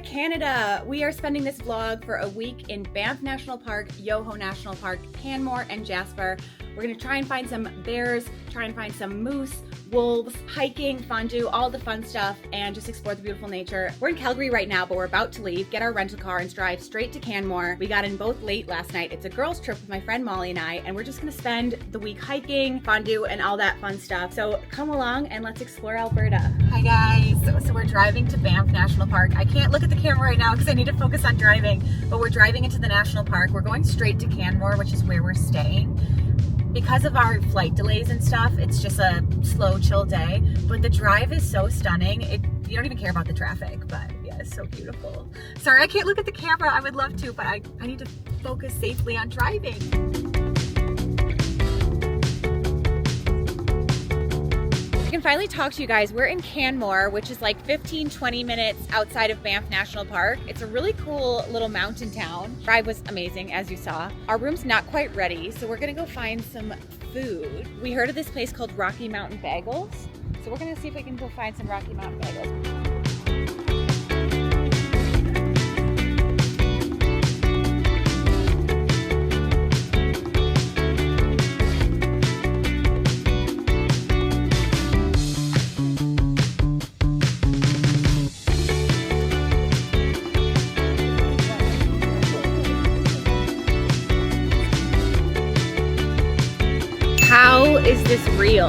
Canada. We are spending this vlog for a week in Banff National Park, Yoho National Park, Canmore, and Jasper. We're gonna try and find some bears, try and find some moose, wolves, hiking, fondue, all the fun stuff, and just explore the beautiful nature. We're in Calgary right now, but we're about to leave, get our rental car, and drive straight to Canmore. We got in both late last night. It's a girls' trip with my friend Molly and I, and we're just gonna spend the week hiking, fondue, and all that fun stuff. So come along and let's explore Alberta. Hi guys, so we're driving to Banff National Park. I can't look at the camera right now because I need to focus on driving, but we're driving into the national park. We're going straight to Canmore, which is where we're staying. Because of our flight delays and stuff, it's just a slow, chill day. But the drive is so stunning. You don't even care about the traffic, but yeah, it's so beautiful. Sorry, I can't look at the camera. I would love to, but I need to focus safely on driving. I can finally talk to you guys. We're in Canmore, which is like 15-20 minutes outside of Banff National Park. It's a really cool little mountain town. Drive was amazing, as you saw. Our room's not quite ready, so we're gonna go find some food. We heard of this place called Rocky Mountain Bagels, so we're gonna see if we can go find some Rocky Mountain Bagels. How is this real?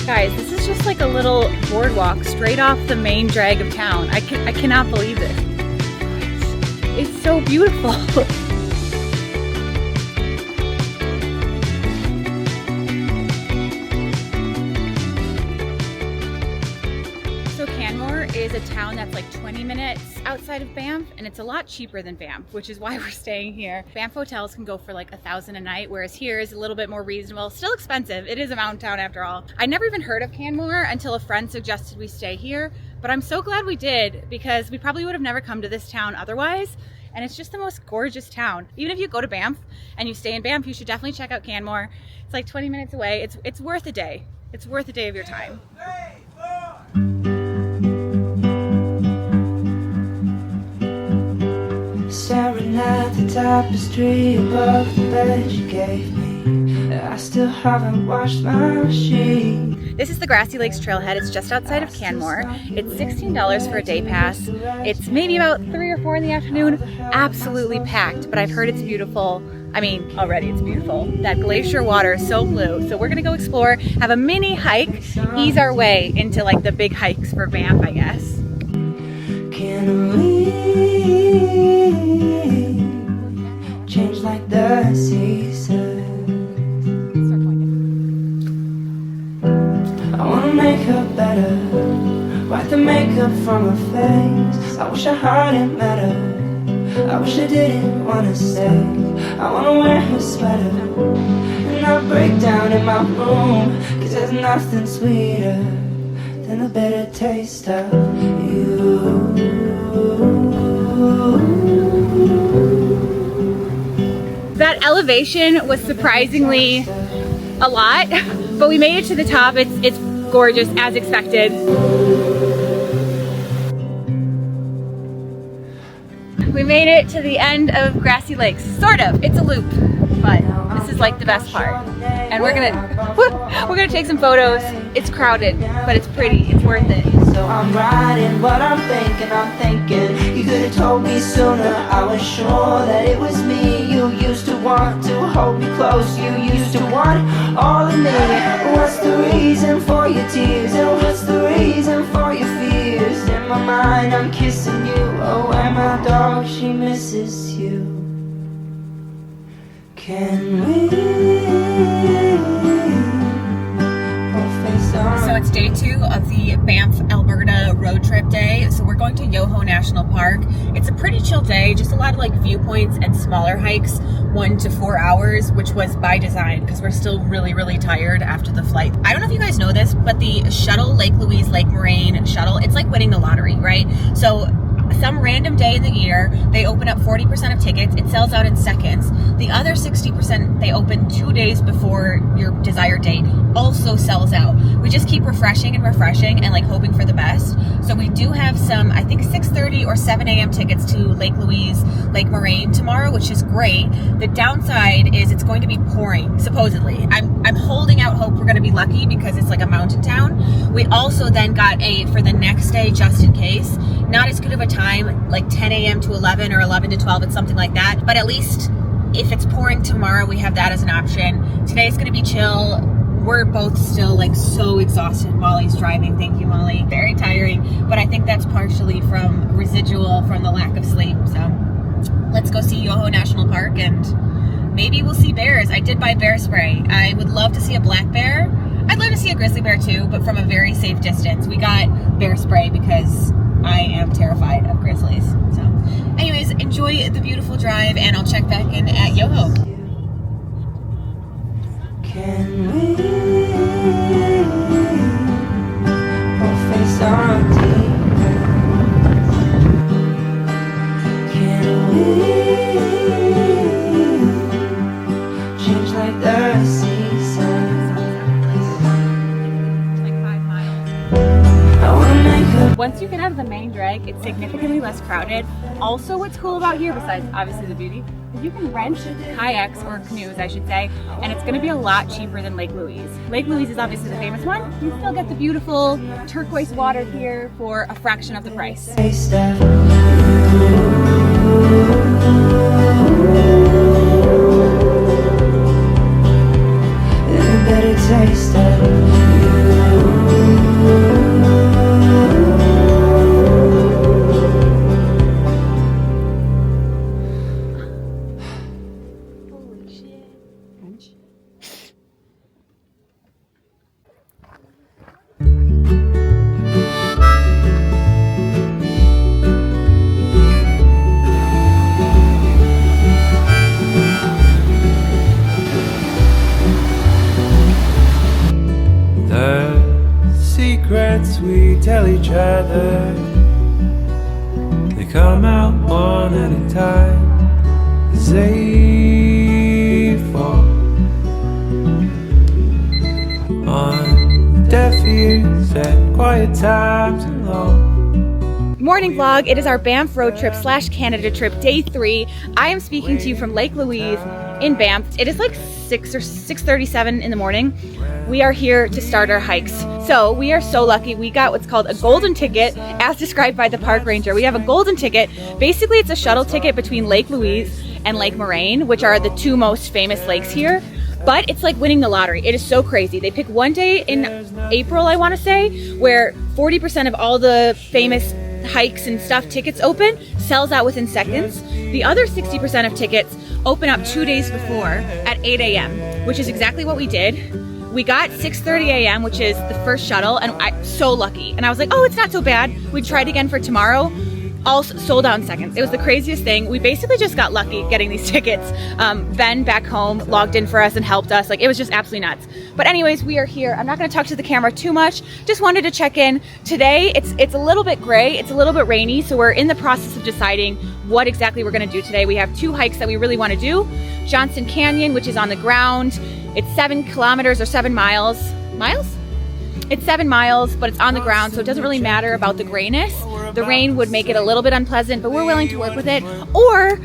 Guys, this is just like a little boardwalk straight off the main drag of town. I cannot believe this. It's so beautiful. Canmore is a town that's like 20 minutes outside of Banff, and it's a lot cheaper than Banff, which is why we're staying here. Banff hotels can go for like $1,000 a night, whereas here is a little bit more reasonable. Still expensive. It is a mountain town after all. I never even heard of Canmore until a friend suggested we stay here, but I'm so glad we did because we probably would have never come to this town otherwise. And it's just the most gorgeous town. Even if you go to Banff and you stay in Banff, you should definitely check out Canmore. It's like 20 minutes away. It's worth a day. It's worth a day of your time. Staring at the tapestry above the bed you gave me. I still haven't washed my sheets. This is the Grassi Lakes trailhead. It's just outside of Canmore. It's $16 for a day pass. It's maybe about 3 or 4 in the afternoon. Absolutely packed, but I've heard it's beautiful. I mean, already it's beautiful. That glacier water is so blue. So we're gonna go explore, have a mini hike, ease our way into like the big hikes for Banff, I guess. Can we change like the seasons? I wanna make her better, wipe the makeup from her face. I wish I hadn't met her, I wish I didn't wanna stay. I wanna wear her sweater and not break down in my room, cause there's nothing sweeter than the bitter taste of you. That elevation was surprisingly a lot, but we made it to the top. It's gorgeous as expected. We made it to the end of Grassi Lakes. Sort of. It's a loop, but this is like the best part. And we're gonna take some photos. It's crowded, but it's pretty. It's worth it. So I'm writing what I'm thinking. You could have told me sooner. I was sure that it was me. You used to want to hold me close. You used to want all of me. What's the reason for your tears? And what's the reason for your fears? In my mind I'm kissing you. Oh, and my dog, she misses you. Can we? So it's day 2 of the Banff, Alberta road trip day. So we're going to Yoho National Park. It's a pretty chill day, just a lot of like viewpoints and smaller hikes, 1 to 4 hours, which was by design because we're still really tired after the flight. I don't know if you guys know this, but the Shuttle Louise Moraine shuttle, it's like winning the lottery, right? So some random day in the year, they open up 40% of tickets. It sells out in seconds. The other 60%, they open 2 days before your desired date. also sells out. We just keep refreshing and refreshing and like hoping for the best. So we do have some, I think 6:30 or 7 a.m. tickets to Lake Louise, Lake Moraine tomorrow, which is great. The downside is it's going to be pouring, supposedly. I'm holding out hope we're going to be lucky because it's like a mountain town. We also then got for the next day, just in case, not as good of a time, like 10 a.m. to 11 or 11 to 12, it's something like that. But at least if it's pouring tomorrow, we have that as an option. Today's going to be chill. We're both still like so exhausted. Molly's driving. Thank you, Molly. Very tiring, but I think that's partially from residual from the lack of sleep. So let's go see Yoho National Park and maybe we'll see bears. I did buy bear spray. I would love to see a black bear. I'd love to see a grizzly bear too, but from a very safe distance. We got bear spray because I am terrified of grizzlies. So anyways, enjoy the beautiful drive and I'll check back in at Yoho. Can we both face on demons? Can we change like the seasons? It's like 5 miles. I wanna make a Once you get out of the main drag, it's significantly less crowded. Also, what's cool about here, besides obviously the beauty, is you can rent kayaks or canoes, I should say, and it's going to be a lot cheaper than Lake Louise. Lake Louise is obviously the famous one. You still get the beautiful turquoise water here for a fraction of the price. taste of you, and a better taste of we tell each other, they come out one at a time as they fall on deaf ears at quiet times alone. Morning vlog. It is our Banff road trip / Canada trip, day 3. I am speaking to you from Lake Louise in Banff. It is like 6 or 6:37 in the morning. We are here to start our hikes. So we are so lucky. We got what's called a golden ticket, as described by the park ranger. We have a golden ticket. Basically, it's a shuttle ticket between Lake Louise and Lake Moraine, which are the 2 most famous lakes here. But it's like winning the lottery. It is so crazy. They pick one day in April, I want to say, where 40% of all the famous hikes and stuff tickets open, sells out within seconds. The other 60% of tickets open up 2 days before at 8 a.m., which is exactly what we did. We got 6:30 a.m., which is the first shuttle, and I'm so lucky. And I was like, oh, it's not so bad. We tried again for tomorrow. All sold out in seconds. It was the craziest thing. We basically just got lucky getting these tickets. Ben back home logged in for us and helped us. Like, it was just absolutely nuts. But anyways, we are here. I'm not going to talk to the camera too much. Just wanted to check in. Today, it's a little bit gray. It's a little bit rainy. So we're in the process of deciding what exactly we're going to do today. We have 2 hikes that we really want to do. Johnston Canyon, which is on the ground. It's 7 kilometers or 7 miles. Miles? It's 7 miles, but it's on the ground, so it doesn't really matter about the grayness. The rain would make it a little bit unpleasant, but we're willing to work with it. Or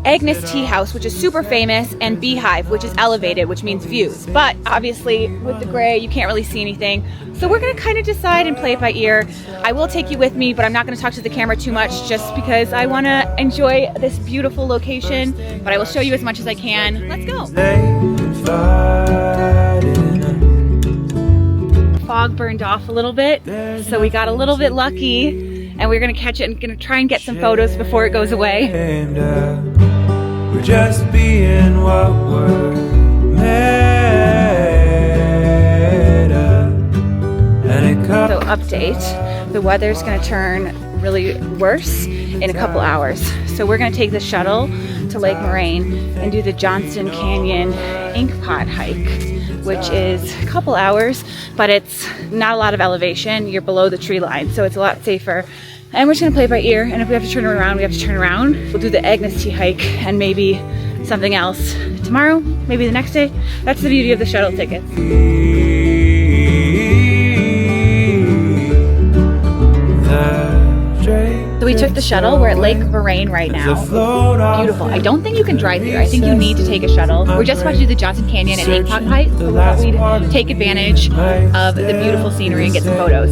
Agnes Tea House, which is super famous, and Beehive, which is elevated, which means views. But obviously, with the gray, you can't really see anything. So we're gonna kind of decide and play it by ear. I will take you with me, but I'm not gonna talk to the camera too much just because I wanna enjoy this beautiful location, but I will show you as much as I can. Let's go. Fog burned off a little bit, so we got a little bit lucky, and we're gonna catch it and gonna try and get some photos before it goes away. And we're just being what we're made of. And it So update, the weather's gonna turn really worse in a couple hours. So we're gonna take the shuttle to Lake Moraine and do the Johnston Canyon Ink Pot hike, which is a couple hours, but it's not a lot of elevation. You're below the tree line, so it's a lot safer. And we're just gonna play it by ear, and if we have to turn around, we have to turn around. We'll do the Agnes Tea hike and maybe something else tomorrow, maybe the next day. That's the beauty of the shuttle tickets. So we took the shuttle. We're at Lake Moraine right now. Beautiful. I don't think you can drive here. I think you need to take a shuttle. We're just about to do the Johnson Canyon and 8 Pot hike. So we thought we'd take advantage of the beautiful scenery and get some photos.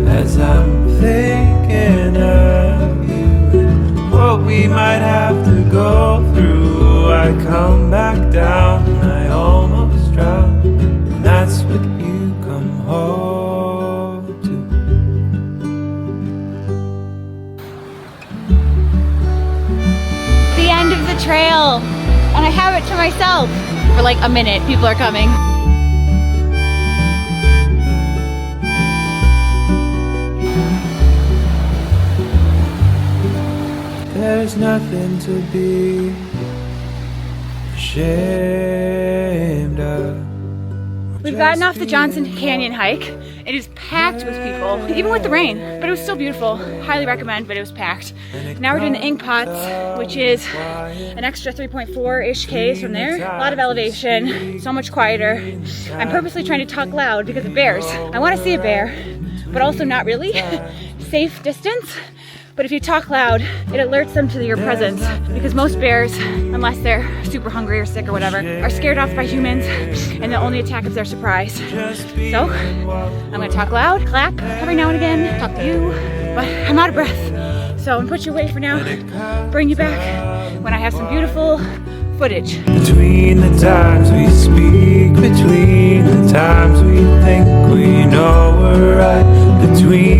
As I'm thinking of you and what we might have to go through, I come back down and I almost drown, and that's what you come home to. The end of the trail, and I have it to myself. For like a minute, people are coming. There's nothing to be ashamed of. We've gotten off the Johnson Canyon hike. It is packed with people, even with the rain, but it was still beautiful. Highly recommend, but it was packed. Now we're doing the ink pots, which is an extra 3.4-ish Ks from there. A lot of elevation, so much quieter. I'm purposely trying to talk loud because of bears. I want to see a bear, but also not really. Safe distance. But if you talk loud, it alerts them to your presence, because most bears, unless they're super hungry or sick or whatever, are scared off by humans and they'll only attack if they're surprised. So I'm gonna talk loud, clap every now and again, talk to you, but I'm out of breath. So I'm gonna put you away for now, bring you back when I have some beautiful footage. Between the times we speak, between the times we think we know we're right, between